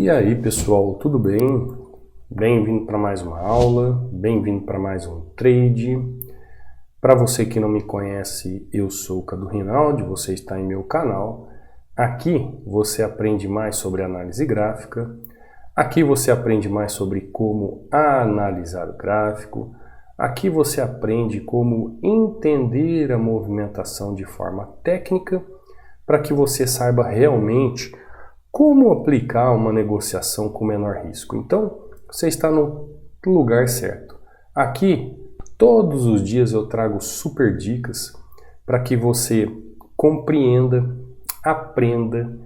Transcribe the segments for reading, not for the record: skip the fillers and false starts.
E aí pessoal, tudo bem? Bem-vindo para mais uma aula, bem-vindo para mais um trade. Para você que não me conhece, eu sou o Cadu Rinaldi, você está em meu canal. Aqui você aprende mais sobre análise gráfica, aqui você aprende mais sobre como analisar o gráfico, aqui você aprende como entender a movimentação de forma técnica, para que você saiba realmente como aplicar uma negociação com menor risco. Então, você está no lugar certo. Aqui, todos os dias eu trago super dicas para que você compreenda, aprenda,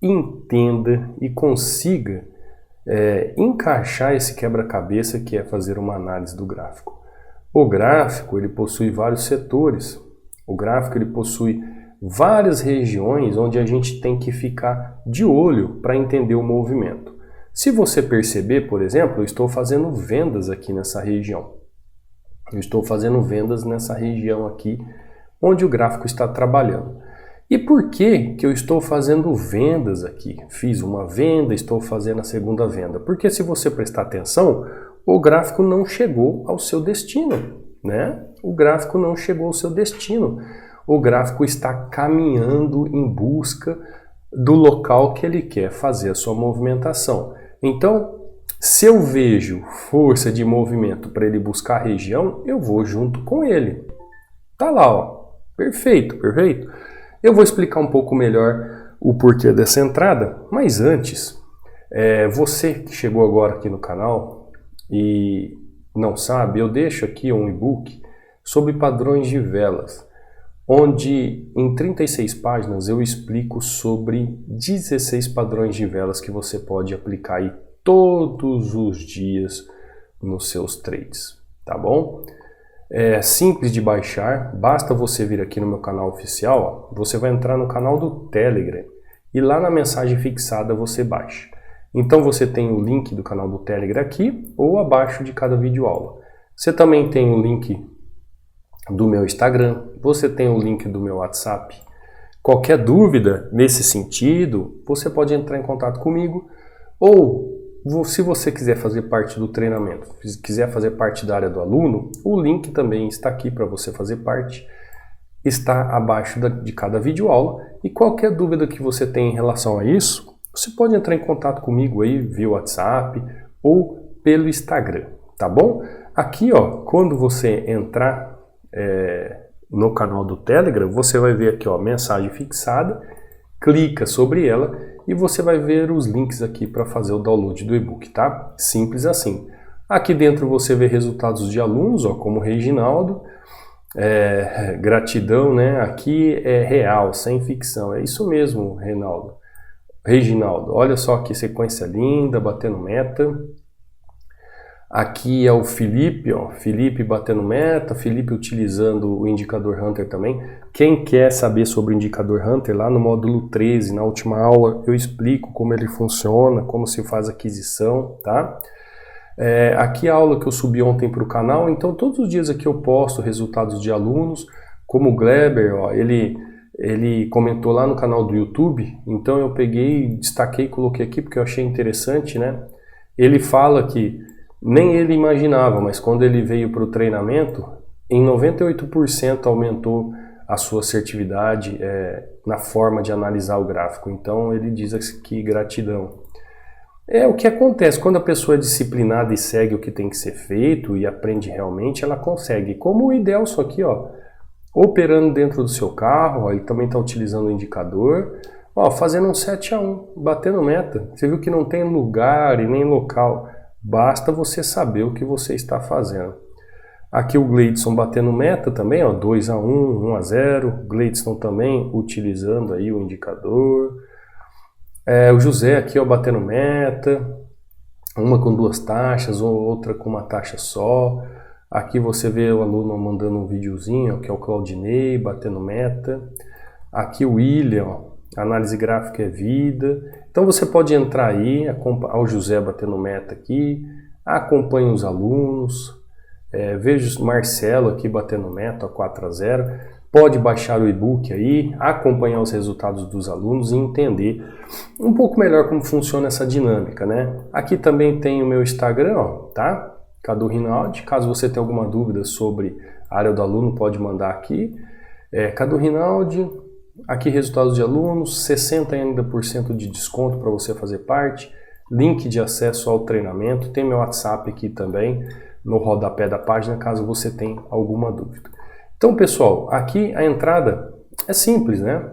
entenda e consiga encaixar esse quebra-cabeça que é fazer uma análise do gráfico. O gráfico ele possui vários setores. O gráfico ele possui várias regiões onde a gente tem que ficar de olho para entender o movimento. Se você perceber, por exemplo, eu estou fazendo vendas aqui nessa região. Eu estou fazendo vendas nessa região aqui onde o gráfico está trabalhando. E por que eu estou fazendo vendas aqui? Fiz uma venda, estou fazendo a segunda venda. Porque se você prestar atenção, o gráfico não chegou ao seu destino, né? O gráfico não chegou ao seu destino. O gráfico está caminhando em busca do local que ele quer fazer a sua movimentação. Então, se eu vejo força de movimento para ele buscar a região, eu vou junto com ele. Tá lá, ó. Perfeito, perfeito. Eu vou explicar um pouco melhor o porquê dessa entrada, mas antes, você que chegou agora aqui no canal e não sabe, eu deixo aqui um e-book sobre padrões de velas, onde em 36 páginas eu explico sobre 16 padrões de velas que você pode aplicar aí todos os dias nos seus trades, tá bom? É simples de baixar, basta você vir aqui no meu canal oficial, ó, você vai entrar no canal do Telegram e lá na mensagem fixada você baixa. Então você tem o link do canal do Telegram aqui ou abaixo de cada vídeo aula. Você também tem o link do meu Instagram, você tem o link do meu WhatsApp. Qualquer dúvida nesse sentido, você pode entrar em contato comigo, ou se você quiser fazer parte do treinamento, se quiser fazer parte da área do aluno, o link também está aqui para você fazer parte, está abaixo de cada vídeo aula, e qualquer dúvida que você tenha em relação a isso, você pode entrar em contato comigo aí via WhatsApp ou pelo Instagram, tá bom? Aqui, ó, quando você entrar no canal do Telegram, você vai ver aqui, ó, mensagem fixada, clica sobre ela e você vai ver os links aqui para fazer o download do e-book, tá? Simples assim. Aqui dentro você vê resultados de alunos, ó, como Reginaldo, gratidão, né? Aqui é real, sem ficção, é isso mesmo, Reginaldo, olha só que sequência linda, batendo meta. Aqui é o Felipe, ó, Felipe batendo meta, Felipe utilizando o indicador Hunter também. Quem quer saber sobre o indicador Hunter, lá no módulo 13, na última aula, eu explico como ele funciona, como se faz aquisição, tá? Aqui a aula que eu subi ontem para o canal, então todos os dias aqui eu posto resultados de alunos, como o Gleber, ó, ele comentou lá no canal do YouTube, então eu peguei, destaquei e coloquei aqui porque eu achei interessante, né? Ele fala que nem ele imaginava, mas quando ele veio para o treinamento, em 98% aumentou a sua assertividade na forma de analisar o gráfico. Então ele diz aqui gratidão. É o que acontece, quando a pessoa é disciplinada e segue o que tem que ser feito e aprende realmente, ela consegue. Como o Idelson aqui, ó, operando dentro do seu carro, ó, ele também está utilizando o indicador, ó, fazendo um 7-1, batendo meta. Você viu que não tem lugar e nem local. Basta você saber o que você está fazendo. Aqui o Gleidson batendo meta também, ó, 2-1, 1-0. Gleidson também utilizando aí o indicador. O José aqui, ó, batendo meta. Uma com 2 taxas, ou outra com uma taxa só. Aqui você vê o aluno mandando um videozinho, ó, que é o Claudinei batendo meta. Aqui o William, ó, análise gráfica é vida. Então você pode entrar aí, o José batendo meta aqui, acompanhe os alunos, veja o Marcelo aqui batendo meta, 4-0. pode baixar o e-book aí, acompanhar os resultados dos alunos e entender um pouco melhor como funciona essa dinâmica, né? Aqui também tem o meu Instagram, ó, tá? Cadu Rinaldi. Caso você tenha alguma dúvida sobre a área do aluno, pode mandar aqui. Cadu Rinaldi, aqui resultados de alunos, 60% ainda de desconto para você fazer parte, link de acesso ao treinamento, tem meu WhatsApp aqui também no rodapé da página, caso você tenha alguma dúvida. Então, pessoal, aqui a entrada é simples, né?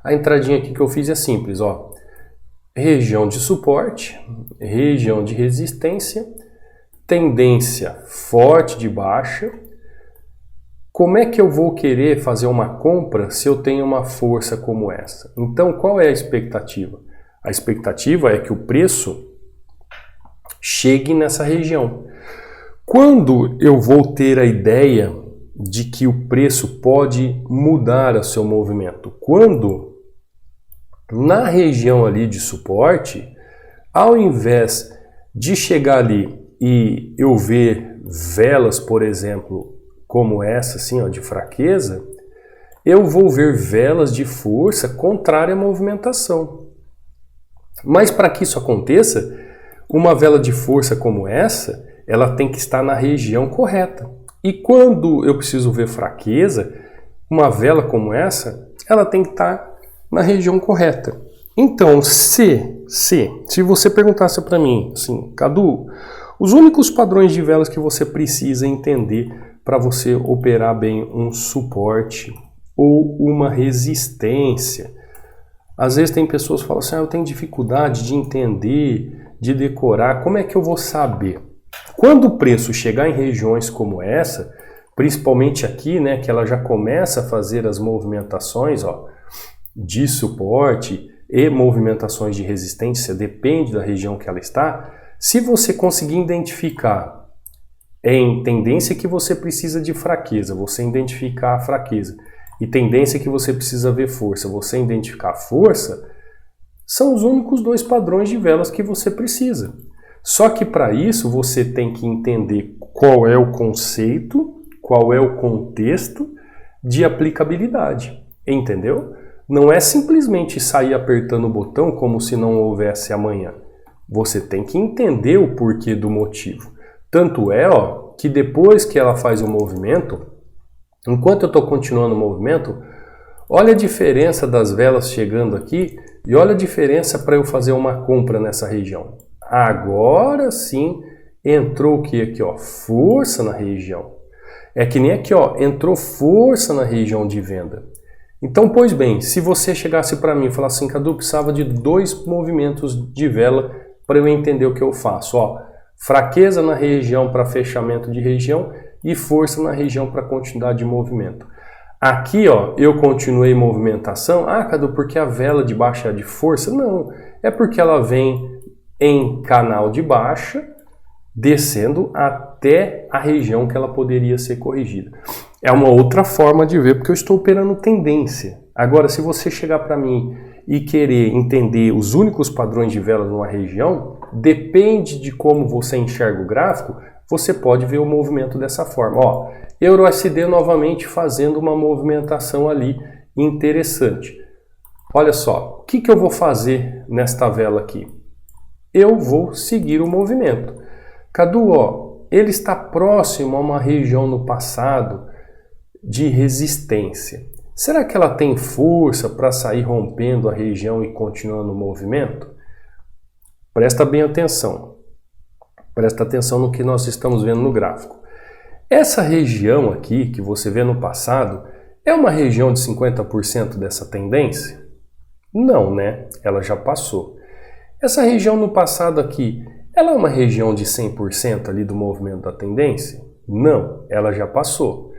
A entradinha aqui que eu fiz é simples, ó. Região de suporte, região de resistência, tendência forte de baixa. Como é que eu vou querer fazer uma compra se eu tenho uma força como essa? Então, qual é a expectativa? A expectativa é que o preço chegue nessa região. Quando eu vou ter a ideia de que o preço pode mudar o seu movimento? Quando na região ali de suporte, ao invés de chegar ali e eu ver velas, por exemplo, como essa, assim, ó, de fraqueza, eu vou ver velas de força contrária à movimentação. Mas para que isso aconteça, uma vela de força como essa, ela tem que estar na região correta. E quando eu preciso ver fraqueza, uma vela como essa, ela tem que estar na região correta. Então, se você perguntasse para mim, assim, Cadu, os únicos padrões de velas que você precisa entender para você operar bem um suporte ou uma resistência. Às vezes tem pessoas que falam assim, eu tenho dificuldade de entender, de decorar, como é que eu vou saber? Quando o preço chegar em regiões como essa, principalmente aqui, né, que ela já começa a fazer as movimentações, ó, de suporte e movimentações de resistência, depende da região que ela está, se você conseguir identificar em tendência que você precisa de fraqueza, você identificar a fraqueza, e tendência que você precisa ver força, você identificar a força, são os únicos dois padrões de velas que você precisa. Só que para isso você tem que entender qual é o conceito, qual é o contexto de aplicabilidade, entendeu? Não é simplesmente sair apertando o botão como se não houvesse amanhã. Você tem que entender o porquê do motivo. Tanto é, ó, que depois que ela faz o movimento, enquanto eu estou continuando o movimento, olha a diferença das velas chegando aqui e olha a diferença para eu fazer uma compra nessa região. Agora sim entrou o que aqui, ó? Força na região. É que nem aqui, ó, entrou força na região de venda. Então, pois bem, se você chegasse para mim e falasse assim, Cadu, precisava de 2 movimentos de vela para eu entender o que eu faço. Ó, fraqueza na região para fechamento de região e força na região para continuidade de movimento. Aqui, ó, eu continuei movimentação. Ah, Cadu, porque a vela de baixa é de força? Não, é porque ela vem em canal de baixa, descendo até a região que ela poderia ser corrigida. É uma outra forma de ver, porque eu estou operando tendência. Agora, se você chegar para mim e querer entender os únicos padrões de vela numa região, depende de como você enxerga o gráfico, você pode ver o movimento dessa forma. Ó, EURUSD novamente fazendo uma movimentação ali interessante. Olha só, o que eu vou fazer nesta vela aqui? Eu vou seguir o movimento. Cadu, ó, ele está próximo a uma região no passado de resistência. Será que ela tem força para sair rompendo a região e continuando o movimento? Presta bem atenção. Presta atenção no que nós estamos vendo no gráfico. Essa região aqui, que você vê no passado, é uma região de 50% dessa tendência? Não, né? Ela já passou. Essa região no passado aqui, ela é uma região de 100% ali do movimento da tendência? Não, ela já passou.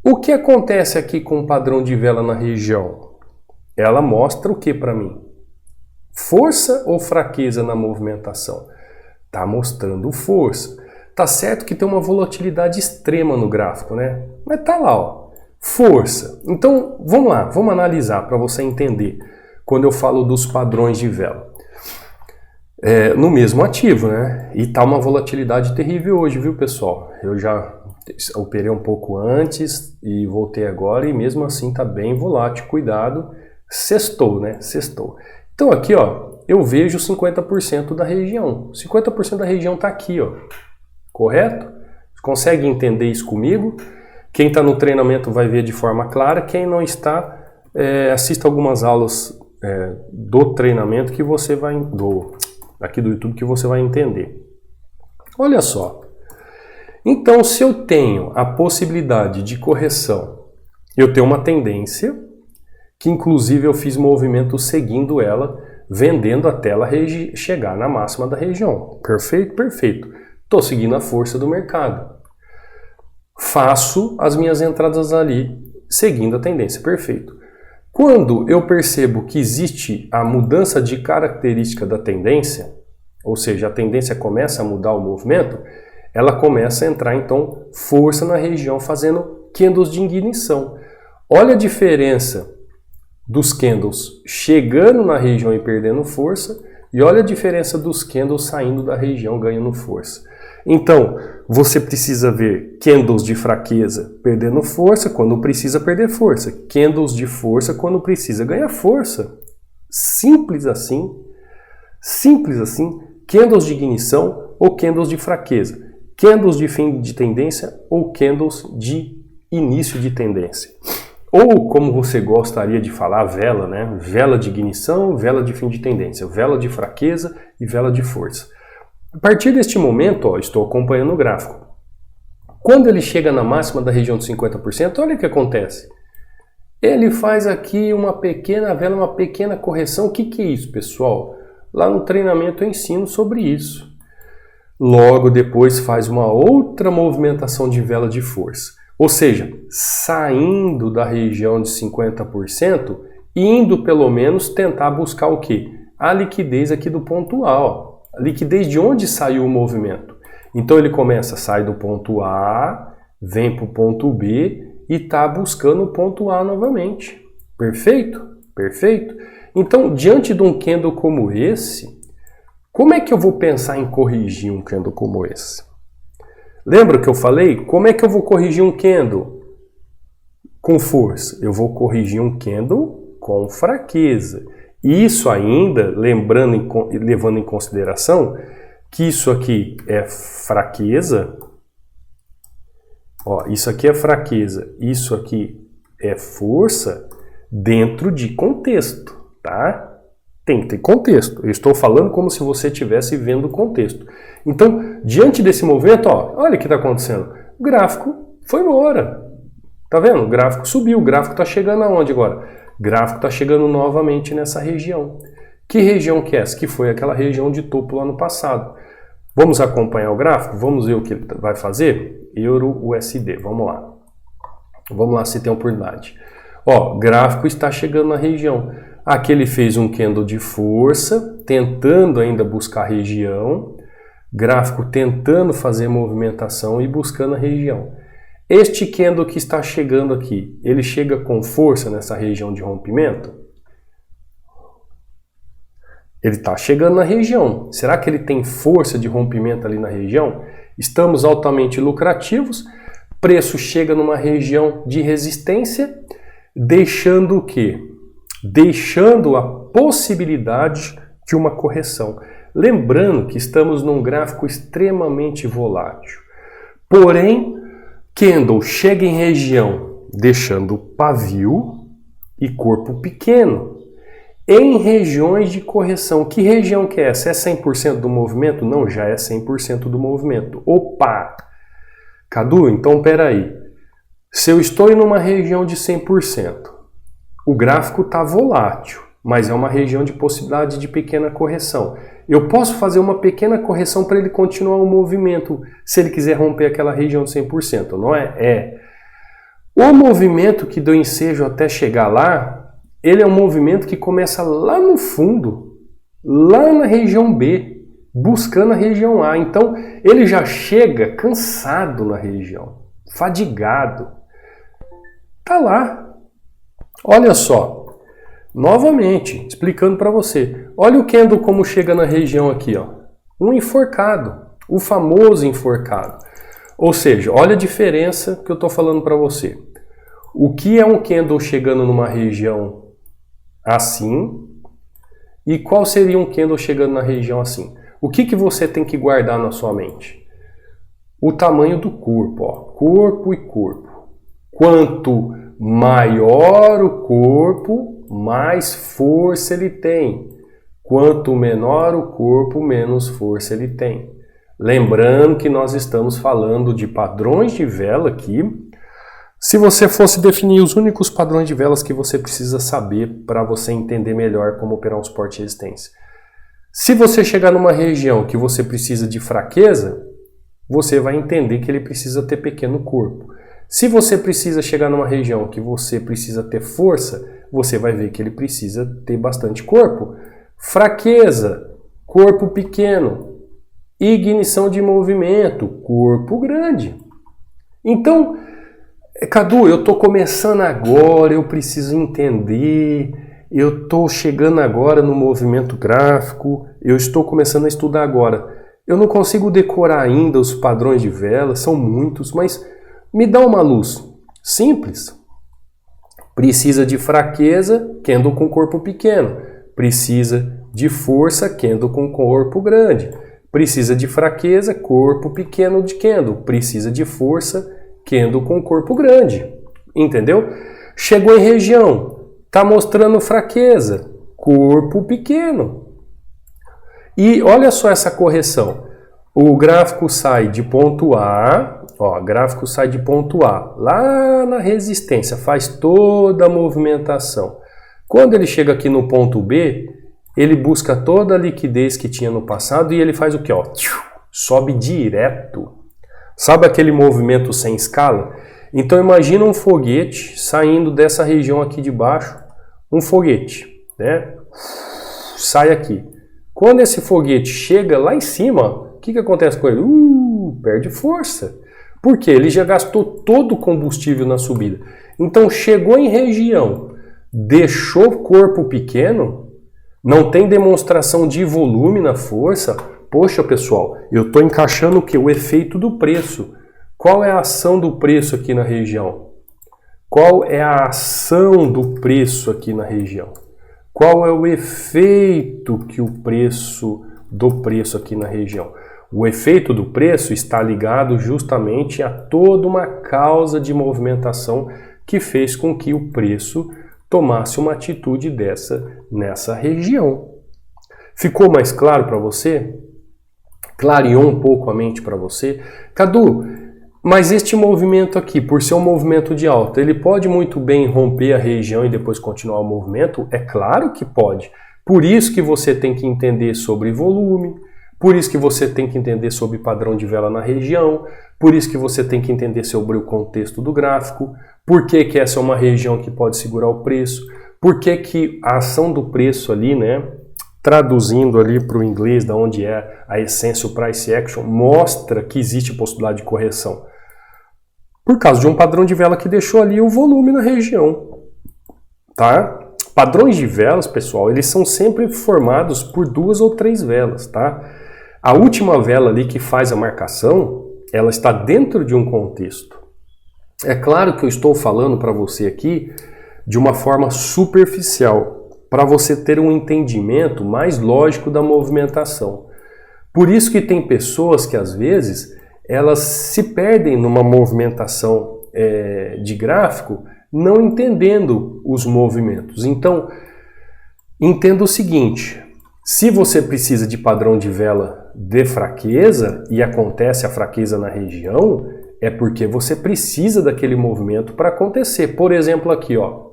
O que acontece aqui com o padrão de vela na região? Ela mostra o que para mim? Força ou fraqueza na movimentação? Está mostrando força. Tá certo que tem uma volatilidade extrema no gráfico, né? Mas tá lá, ó. Força. Então, vamos lá, vamos analisar para você entender quando eu falo dos padrões de vela. No mesmo ativo, né? E tá uma volatilidade terrível hoje, viu, pessoal? Eu já Operei um pouco antes e voltei agora e mesmo assim tá bem volátil. Cuidado, sextou, né? Sextou. Então aqui, ó, eu vejo 50% da região. 50% da região tá aqui, ó. Correto? Consegue entender isso comigo? Quem está no treinamento vai ver de forma clara. Quem não está, assista algumas aulas do treinamento que você vai aqui do YouTube que você vai entender. Olha só. Então, se eu tenho a possibilidade de correção, eu tenho uma tendência que inclusive eu fiz movimento seguindo ela, vendendo até ela chegar na máxima da região. Perfeito? Perfeito. Estou seguindo a força do mercado. Faço as minhas entradas ali, seguindo a tendência. Perfeito. Quando eu percebo que existe a mudança de característica da tendência, ou seja, a tendência começa a mudar o movimento, ela começa a entrar, então, força na região, fazendo candles de ignição. Olha a diferença dos candles chegando na região e perdendo força, e olha a diferença dos candles saindo da região ganhando força. Então, você precisa ver candles de fraqueza perdendo força quando precisa perder força. Candles de força quando precisa ganhar força. Simples assim. Simples assim. Candles de ignição ou candles de fraqueza. Candles de fim de tendência ou candles de início de tendência. Ou, como você gostaria de falar, vela, né? Vela de ignição, vela de fim de tendência. Vela de fraqueza e vela de força. A partir deste momento, ó, estou acompanhando o gráfico. Quando ele chega na máxima da região de 50%, olha o que acontece. Ele faz aqui uma pequena vela, uma pequena correção. O que é isso, pessoal? Lá no treinamento eu ensino sobre isso. Logo depois faz uma outra movimentação de vela de força. Ou seja, saindo da região de 50% e indo pelo menos tentar buscar o quê? A liquidez aqui do ponto A, ó. A liquidez de onde saiu o movimento. Então ele começa, sai do ponto A, vem para o ponto B e está buscando o ponto A novamente. Perfeito? Perfeito? Então, diante de um candle como esse, como é que eu vou pensar em corrigir um candle como esse? Lembra que eu falei? Como é que eu vou corrigir um candle com força? Eu vou corrigir um candle com fraqueza. Isso ainda, levando em consideração que isso aqui é fraqueza, ó, isso aqui é fraqueza, isso aqui é força dentro de contexto, tá? Tem que ter contexto. Eu estou falando como se você estivesse vendo o contexto. Então, diante desse movimento, ó, olha o que está acontecendo. O gráfico foi embora. Tá vendo? O gráfico subiu. O gráfico está chegando aonde agora? O gráfico está chegando novamente nessa região. Que região que é essa? Que foi aquela região de topo lá no passado. Vamos acompanhar o gráfico? Vamos ver o que ele vai fazer? Euro USD. Vamos lá. Vamos lá se tem oportunidade. Ó, gráfico está chegando na região. Aqui ele fez um candle de força, tentando ainda buscar a região. Gráfico tentando fazer movimentação e buscando a região. Este candle que está chegando aqui, ele chega com força nessa região de rompimento? Ele está chegando na região. Será que ele tem força de rompimento ali na região? Estamos altamente lucrativos. Preço chega numa região de resistência, deixando o quê? Deixando a possibilidade de uma correção. Lembrando que estamos num gráfico extremamente volátil. Porém, candle chega em região deixando pavio e corpo pequeno. Em regiões de correção. Que região que é essa? É 100% do movimento? Não, já é 100% do movimento. Opa! Cadu, então peraí. Se eu estou em uma região de 100%, o gráfico está volátil, mas é uma região de possibilidade de pequena correção. Eu posso fazer uma pequena correção para ele continuar o movimento, se ele quiser romper aquela região de 100%, não é? É. O movimento que deu ensejo até chegar lá, ele é um movimento que começa lá no fundo, lá na região B, buscando a região A. Então, ele já chega cansado na região, fadigado. Tá lá. Olha só. Novamente, explicando para você. Olha o candle como chega na região aqui, ó. Um enforcado, o famoso enforcado. Ou seja, olha a diferença que eu estou falando para você. O que é um candle chegando numa região assim e qual seria um candle chegando na região assim? O que você tem que guardar na sua mente? O tamanho do corpo, ó, corpo e corpo. Quanto maior o corpo, mais força ele tem. Quanto menor o corpo, menos força ele tem. Lembrando que nós estamos falando de padrões de vela aqui. Se você fosse definir os únicos padrões de velas que você precisa saber para você entender melhor como operar um suporte e resistência. Se você chegar numa região que você precisa de fraqueza, você vai entender que ele precisa ter pequeno corpo. Se você precisa chegar numa região que você precisa ter força, você vai ver que ele precisa ter bastante corpo. Fraqueza, corpo pequeno. Ignição de movimento, corpo grande. Então, Cadu, eu estou começando agora, eu preciso entender, eu estou chegando agora no movimento gráfico, eu estou começando a estudar agora. Eu não consigo decorar ainda os padrões de vela, são muitos, mas me dá uma luz. Simples. Precisa de fraqueza, candle com corpo pequeno. Precisa de força, candle com corpo grande. Precisa de fraqueza, corpo pequeno de candle. Precisa de força, candle com corpo grande. Entendeu? Chegou em região, está mostrando fraqueza, corpo pequeno. E olha só essa correção. O gráfico sai de ponto A, ó, gráfico sai de ponto A, lá na resistência, faz toda a movimentação. Quando ele chega aqui no ponto B, ele busca toda a liquidez que tinha no passado e ele faz o quê? Ó, sobe direto. Sabe aquele movimento sem escala? Então imagina um foguete saindo dessa região aqui de baixo, um foguete, né? Sai aqui. Quando esse foguete chega lá em cima, o que acontece com ele? Perde força. Por quê? Ele já gastou todo o combustível na subida. Então chegou em região, deixou corpo pequeno, não tem demonstração de volume na força. Poxa, pessoal, eu estou encaixando o quê? O efeito do preço. Qual é a ação do preço aqui na região? Qual é a ação do preço aqui na região? Qual é o efeito que o preço aqui na região? O efeito do preço está ligado justamente a toda uma causa de movimentação que fez com que o preço tomasse uma atitude dessa nessa região. Ficou mais claro para você? Clareou um pouco a mente para você? Cadu, mas este movimento aqui, por ser um movimento de alta, ele pode muito bem romper a região e depois continuar o movimento? É claro que pode. Por isso que você tem que entender sobre volume, por isso que você tem que entender sobre padrão de vela na região, por isso que você tem que entender sobre o contexto do gráfico, por que que essa é uma região que pode segurar o preço, por que que a ação do preço ali, né, traduzindo ali para o inglês, da onde é a essência, o price action, mostra que existe possibilidade de correção. Por causa de um padrão de vela que deixou ali o volume na região. Tá? Padrões de velas, pessoal, eles são sempre formados por 2 ou 3 velas. Tá? A última vela ali que faz a marcação, ela está dentro de um contexto. É claro que eu estou falando para você aqui de uma forma superficial, para você ter um entendimento mais lógico da movimentação. Por isso que tem pessoas que às vezes elas se perdem numa movimentação de gráfico, não entendendo os movimentos. Então, entenda o seguinte, se você precisa de padrão de vela de fraqueza e acontece a fraqueza na região, é porque você precisa daquele movimento para acontecer. Por exemplo aqui, ó,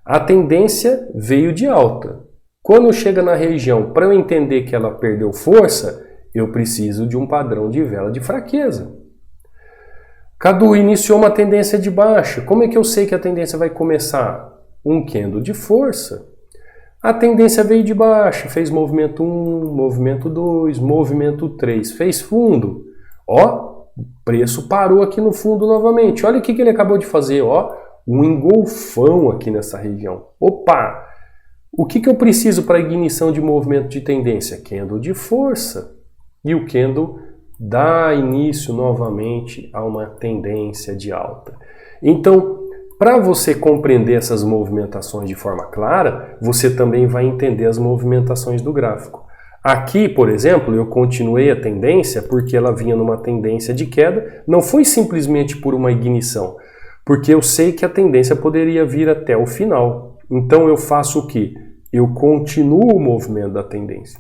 a tendência veio de alta. Quando chega na região, para eu entender que ela perdeu força, eu preciso de um padrão de vela de fraqueza. Cadu, iniciou uma tendência de baixa. Como é que eu sei que a tendência vai começar? Um candle de força. A tendência veio de baixa, fez movimento 1, movimento 2, movimento 3, fez fundo. Ó, o preço parou aqui no fundo novamente. Olha o que ele acabou de fazer, ó. Um engolfão aqui nessa região. Opa! O que eu preciso para ignição de movimento de tendência? Candle de força. E o candle dá início novamente a uma tendência de alta. Então, para você compreender essas movimentações de forma clara, você também vai entender as movimentações do gráfico. Aqui, por exemplo, eu continuei a tendência porque ela vinha numa tendência de queda, não foi simplesmente por uma ignição, porque eu sei que a tendência poderia vir até o final. Então eu faço o quê? Eu continuo o movimento da tendência.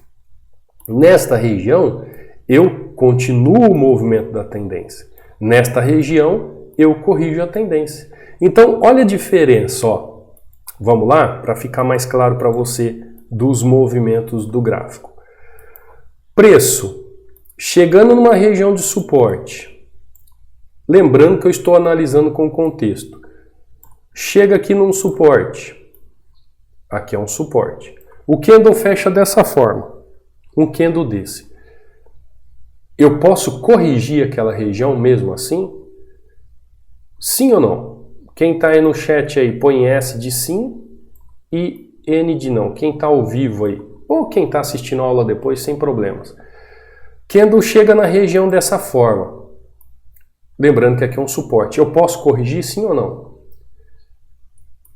Nesta região, eu continuo o movimento da tendência. Nesta região, eu corrijo a tendência. Então, olha a diferença, ó. Vamos lá? Para ficar mais claro para você dos movimentos do gráfico. Preço, chegando numa região de suporte. Lembrando que eu estou analisando com o contexto. Chega aqui num suporte. Aqui é um suporte. O candle fecha dessa forma. Um candle desse. Eu posso corrigir aquela região mesmo assim? Sim ou não? Quem está aí no chat aí, põe S de sim e N de não. Quem está ao vivo aí, ou quem está assistindo a aula depois, sem problemas. Candle chega na região dessa forma. Lembrando que aqui é um suporte. Eu posso corrigir sim ou não?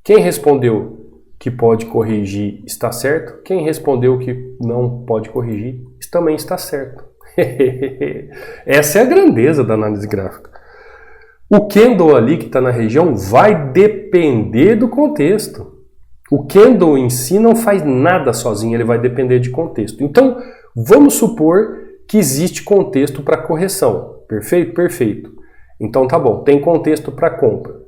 Quem respondeu que pode corrigir está certo. Quem respondeu que não pode corrigir também está certo. Essa é a grandeza da análise gráfica. O candle ali que está na região vai depender do contexto. O candle em si não faz nada sozinho, ele vai depender de contexto. Então, vamos supor que existe contexto para correção. Perfeito? Perfeito. Então tá bom, tem contexto para compra.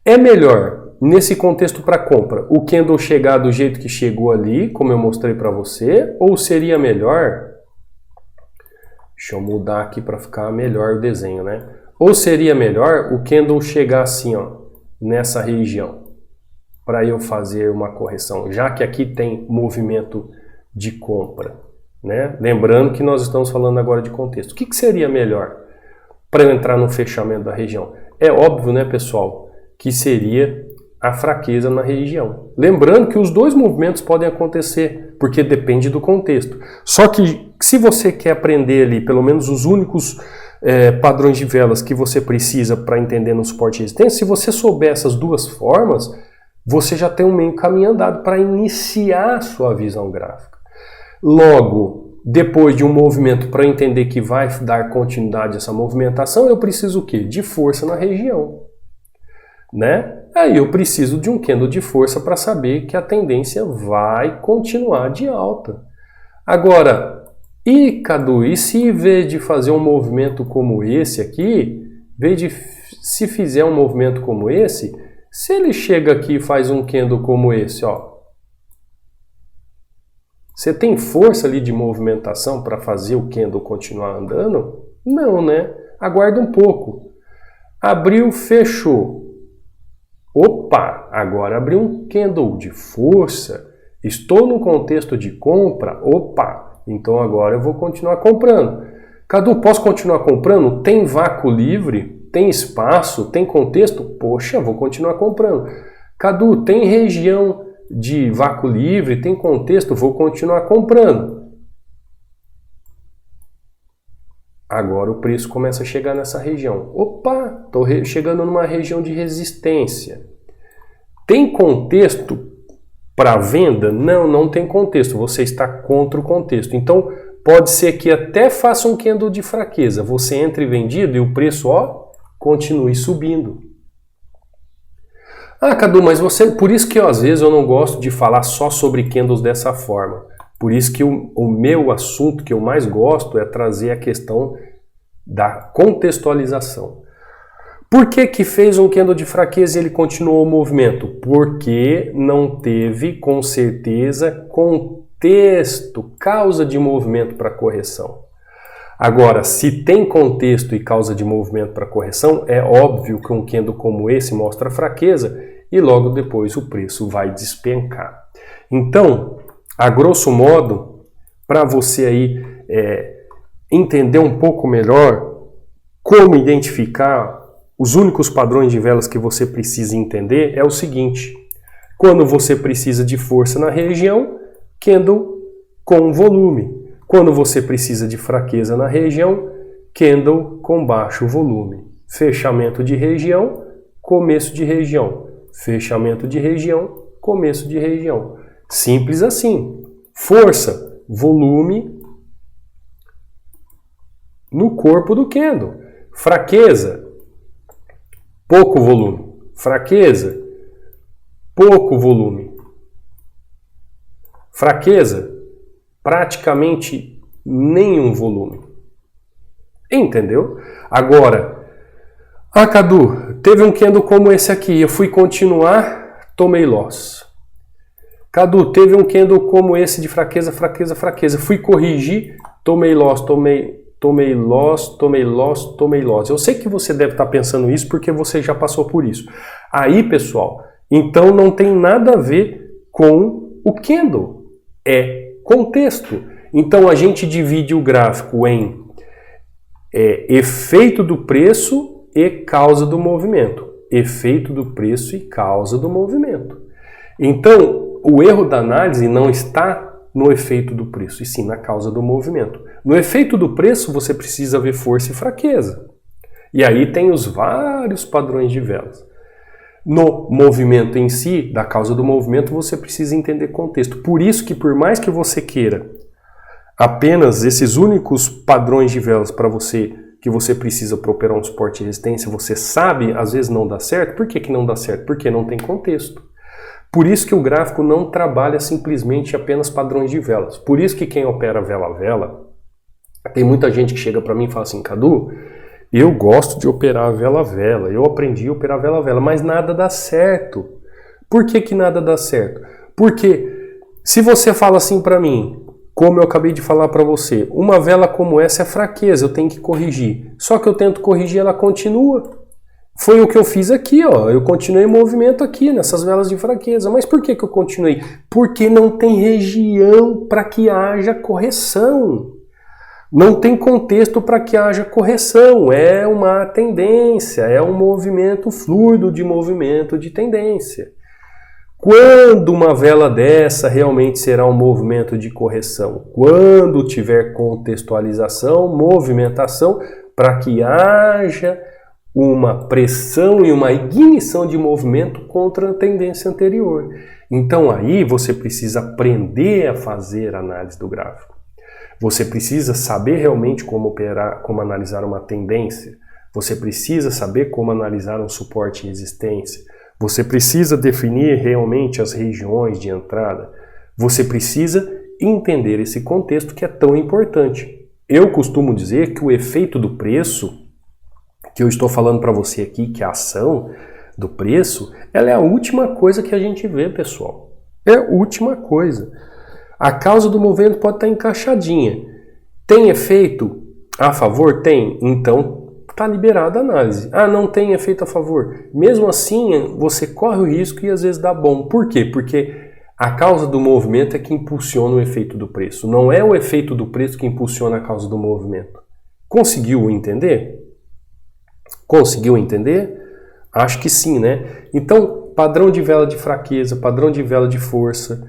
É melhor, nesse contexto para compra, o candle chegar do jeito que chegou ali, como eu mostrei para você, ou seria melhor... Deixa eu mudar aqui para ficar melhor o desenho, né? Ou seria melhor o candle chegar assim, ó, nessa região, para eu fazer uma correção, já que aqui tem movimento de compra, né? Lembrando que nós estamos falando agora de contexto. O que seria melhor para eu entrar no fechamento da região? É óbvio, né, pessoal, que seria a fraqueza na região. Lembrando que os dois movimentos podem acontecer, porque depende do contexto. Só que se você quer aprender ali, pelo menos os únicos padrões de velas que você precisa para entender no suporte e resistência, se você souber essas duas formas, você já tem um meio caminho andado para iniciar a sua visão gráfica. Logo, depois de um movimento, para entender que vai dar continuidade a essa movimentação, eu preciso o quê? De força na região, né? Aí eu preciso de um candle de força para saber que a tendência vai continuar de alta. Agora, Cadu, e se em vez de fazer um movimento como esse aqui, se fizer um movimento como esse, se ele chega aqui e faz um candle como esse, ó, você tem força ali de movimentação para fazer o candle continuar andando? Não, né? Aguarda um pouco. Abriu, fechou. Opa, agora abriu um candle de força. Estou no contexto de compra. Opa, então agora eu vou continuar comprando. Cadu, posso continuar comprando? Tem vácuo livre? Tem espaço? Tem contexto? Poxa, vou continuar comprando. Cadu, tem região de vácuo livre? Tem contexto? Vou continuar comprando. Agora o preço começa a chegar nessa região. Opa, estou chegando numa região de resistência. Tem contexto para venda? Não, não tem contexto. Você está contra o contexto. Então, pode ser que até faça um candle de fraqueza. Você entre vendido e o preço, ó, continue subindo. Ah, Cadu, mas você... Por isso que às vezes eu não gosto de falar só sobre candles dessa forma. Por isso que o meu assunto que eu mais gosto é trazer a questão da contextualização. Por que fez um candle de fraqueza e ele continuou o movimento? Porque não teve, com certeza, contexto, causa de movimento para correção. Agora, se tem contexto e causa de movimento para correção, é óbvio que um candle como esse mostra fraqueza e logo depois o preço vai despencar. Então, a grosso modo, para você aí entender um pouco melhor como identificar os únicos padrões de velas que você precisa entender, é o seguinte: quando você precisa de força na região, candle com volume. Quando você precisa de fraqueza na região, candle com baixo volume. Fechamento de região, começo de região. Fechamento de região, começo de região. Simples assim. Força, volume no corpo do candle. Fraqueza, pouco volume. Fraqueza, pouco volume. Fraqueza, praticamente nenhum volume. Entendeu? Agora, Cadu, teve um candle como esse aqui, eu fui continuar, tomei loss. Cadu, teve um candle como esse de fraqueza, fraqueza, fraqueza, fui corrigir, tomei loss, tomei loss. Eu sei que você deve estar pensando isso porque você já passou por isso. Aí, pessoal, então não tem nada a ver com o candle, é contexto. Então a gente divide o gráfico em efeito do preço e causa do movimento. Efeito do preço e causa do movimento. Então, o erro da análise não está no efeito do preço, e sim na causa do movimento. No efeito do preço, você precisa ver força e fraqueza. E aí tem os vários padrões de velas. No movimento em si, da causa do movimento, você precisa entender contexto. Por isso que, por mais que você queira apenas esses únicos padrões de velas para você, que você precisa para operar um suporte e resistência, você sabe, às vezes não dá certo. Por que não dá certo? Porque não tem contexto. Por isso que o gráfico não trabalha simplesmente apenas padrões de velas. Por isso que quem opera vela a vela, tem muita gente que chega para mim e fala assim, Cadu, eu gosto de operar vela a vela, eu aprendi a operar vela a vela, mas nada dá certo. Por que nada dá certo? Porque se você fala assim para mim, como eu acabei de falar para você, uma vela como essa é fraqueza, eu tenho que corrigir. Só que eu tento corrigir, ela continua. Foi o que eu fiz aqui, ó. Eu continuei em movimento aqui, nessas velas de fraqueza. Mas por que eu continuei? Porque não tem região para que haja correção. Não tem contexto para que haja correção. É uma tendência, é um movimento fluido de movimento de tendência. Quando uma vela dessa realmente será um movimento de correção? Quando tiver contextualização, movimentação, para que haja uma pressão e uma ignição de movimento contra a tendência anterior. Então aí você precisa aprender a fazer análise do gráfico. Você precisa saber realmente como operar, como analisar uma tendência. Você precisa saber como analisar um suporte e resistência. Você precisa definir realmente as regiões de entrada. Você precisa entender esse contexto que é tão importante. Eu costumo dizer que o efeito do preço, que eu estou falando para você aqui, que a ação do preço, ela é a última coisa que a gente vê, pessoal. É a última coisa. A causa do movimento pode estar encaixadinha. Tem efeito a favor? Tem. Então, está liberada a análise. Não tem efeito a favor. Mesmo assim, você corre o risco e às vezes dá bom. Por quê? Porque a causa do movimento é que impulsiona o efeito do preço. Não é o efeito do preço que impulsiona a causa do movimento. Conseguiu entender? Conseguiu entender? Acho que sim, né? Então, padrão de vela de fraqueza, padrão de vela de força,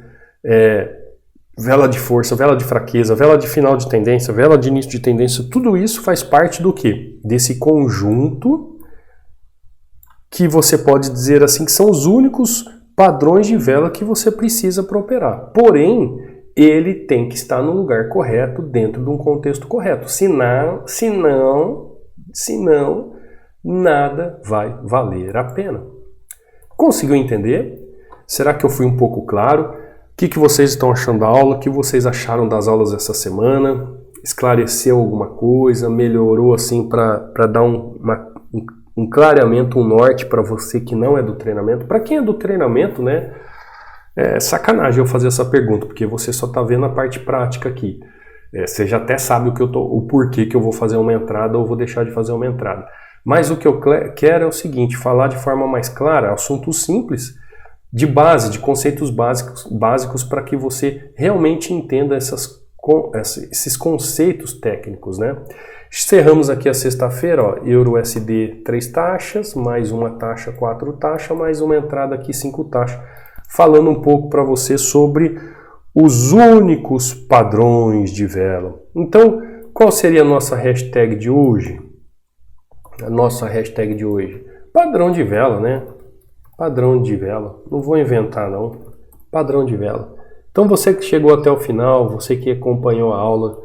vela de força, vela de fraqueza, vela de final de tendência, vela de início de tendência, tudo isso faz parte do quê? Desse conjunto que você pode dizer assim que são os únicos padrões de vela que você precisa para operar. Porém, ele tem que estar no lugar correto, dentro de um contexto correto. Senão, nada vai valer a pena. Conseguiu entender? Será que eu fui um pouco claro? O que vocês estão achando da aula? O que vocês acharam das aulas essa semana? Esclareceu alguma coisa? Melhorou assim para dar um clareamento, um norte para você que não é do treinamento? Para quem é do treinamento, né? É sacanagem eu fazer essa pergunta, porque você só está vendo a parte prática aqui. Você já até sabe o porquê que eu vou fazer uma entrada ou vou deixar de fazer uma entrada. Mas o que eu quero é o seguinte, falar de forma mais clara, assunto simples, de base, de conceitos básicos para que você realmente entenda esses conceitos técnicos, né? Encerramos aqui a sexta-feira, Euro-USD 3 taxas, mais uma taxa 4 taxas, mais uma entrada aqui 5 taxas, falando um pouco para você sobre os únicos padrões de vela. Então, Qual seria a nossa hashtag de hoje? A nossa hashtag de hoje? Padrão de vela, né? Padrão de vela. Não vou inventar, não. Padrão de vela. Então você que chegou até o final, você que acompanhou a aula,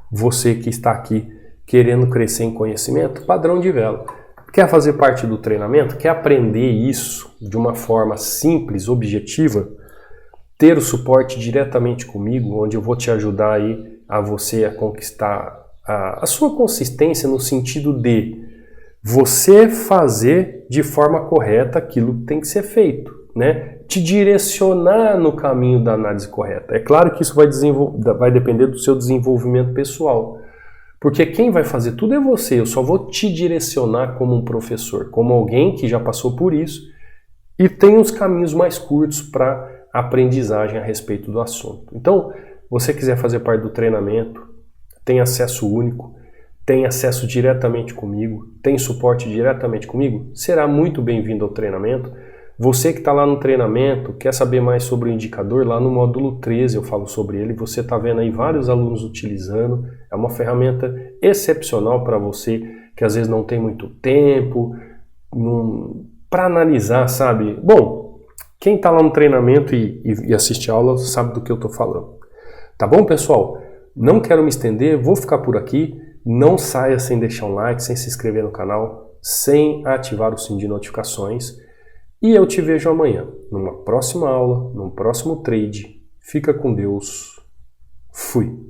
você que está aqui querendo crescer em conhecimento, padrão de vela. Quer fazer parte do treinamento? Quer aprender isso de uma forma simples, objetiva? Ter o suporte diretamente comigo, onde eu vou te ajudar aí a você a conquistar a sua consistência no sentido de você fazer de forma correta aquilo que tem que ser feito, né? Te direcionar no caminho da análise correta. É claro que isso vai depender do seu desenvolvimento pessoal, porque quem vai fazer tudo é você. Eu só vou te direcionar como um professor, como alguém que já passou por isso e tem os caminhos mais curtos para aprendizagem a respeito do assunto. Então, você quiser fazer parte do treinamento, tem acesso único, tem acesso diretamente comigo, tem suporte diretamente comigo, será muito bem-vindo ao treinamento. Você que está lá no treinamento, quer saber mais sobre o indicador, lá no módulo 13 eu falo sobre ele, você está vendo aí vários alunos utilizando, é uma ferramenta excepcional para você que às vezes não tem muito tempo para analisar, sabe? Bom, quem está lá no treinamento e assiste a aula sabe do que eu estou falando. Tá bom, pessoal? Não quero me estender, vou ficar por aqui. Não saia sem deixar um like, sem se inscrever no canal, sem ativar o sininho de notificações. E eu te vejo amanhã, numa próxima aula, num próximo trade. Fica com Deus. Fui!